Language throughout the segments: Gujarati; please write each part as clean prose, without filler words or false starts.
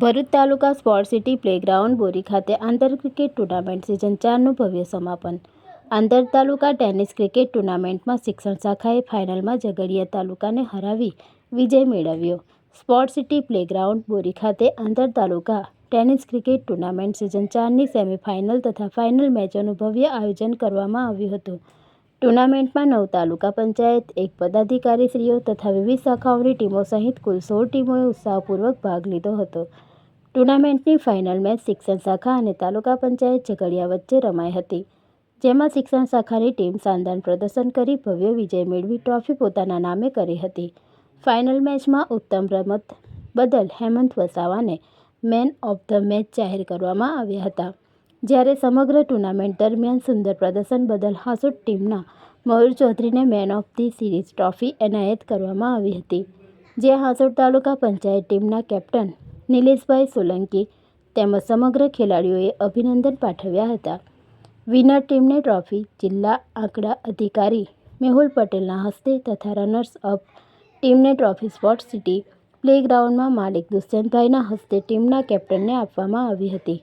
ભરૂચ તાલુકા સ્પોર્ટ સિટી પ્લેગ્રાઉન્ડ બોરી ખાતે આંતર ક્રિકેટ ટુર્નામેન્ટ સિઝન 4નું ભવ્ય સમાપન। આંતર તાલુકા ટેનિસ ક્રિકેટ ટુર્નામેન્ટમાં શિક્ષણ શાખાએ ફાઇનલમાં ઝઘડિયા તાલુકાને હરાવી વિજય મેળવ્યો। સ્પોર્ટ સિટી પ્લેગ્રાઉન્ડ બોરી ખાતે આંતર તાલુકા ટેનિસ ક્રિકેટ ટુર્નામેન્ટ સિઝન 4ની સેમીફાઇનલ તથા ફાઇનલ મેચોનું ભવ્ય આયોજન કરવામાં આવ્યું હતું। ટુર્નામેન્ટમાં 9 તાલુકા પંચાયત, 1 પદાધિકારીશ્રીઓ તથા વિવિધ શાખાઓની ટીમો સહિત કુલ 16 ટીમોએ ઉત્સાહપૂર્વક ભાગ લીધો હતો। ટુર્નામેન્ટની ફાઇનલ મેચ શિક્ષણ શાખા અને તાલુકા પંચાયત ઝઘડિયા વચ્ચે રમાઈ હતી, જેમાં શિક્ષણ શાખાની ટીમ શાનદાર પ્રદર્શન કરી ભવ્ય વિજય મેળવી ટ્રોફી પોતાના નામે કરી હતી। ફાઇનલ મેચમાં ઉત્તમ રમત બદલ હેમંત વસાવાને મેન ઓફ ધ મેચ જાહેર કરવામાં આવ્યા હતા, જ્યારે સમગ્ર ટુર્નામેન્ટ દરમિયાન સુંદર પ્રદર્શન બદલ હાસોટ ટીમના મયુર ચૌધરીને man of the series trophy એનાયત કરવામાં આવી હતી, જે હાસોટ તાલુકા પંચાયત ટીમના કેપ્ટન નિલેશભાઈ સોલંકી તેમજ સમગ્ર ખેલાડીઓએ અભિનંદન પાઠવ્યા હતા। વિનર ટીમને ટ્રોફી જિલ્લા આંકડા અધિકારી મેહુલ પટેલના હસ્તે તથા રનર્સ અપ ટીમને ટ્રોફી સ્પોર્ટ સિટી પ્લેગ્રાઉન્ડમાં માલિક દુષ્યંતભાઈના હસ્તે ટીમના કેપ્ટનને આપવામાં આવી હતી।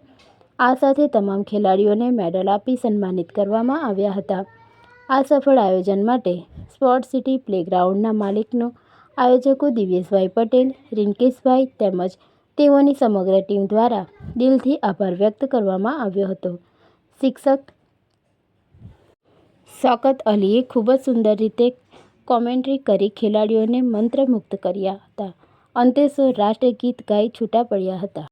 આ સાથે તમામ ખેલાડીઓને મેડલ આપી સન્માનિત કરવામાં આવ્યા હતા। આ સફળ આયોજન માટે સ્પોર્ટ સિટી પ્લેગ્રાઉન્ડના માલિકનો આયોજકો દિવ્યેશભાઈ પટેલ, રિંકેશભાઈ તેમજ તેઓની સમગ્ર ટીમ દ્વારા દિલથી આભાર વ્યક્ત કરવામાં આવ્યો હતો। શિક્ષક શૌકત અલીએ ખૂબ જ સુંદર રીતે કોમેન્ટ્રી કરી ખેલાડીઓને મંત્રમુગ્ધ કર્યા હતા। અંતે રાષ્ટ્રગીત ગાઈ છૂટા પડ્યા હતા।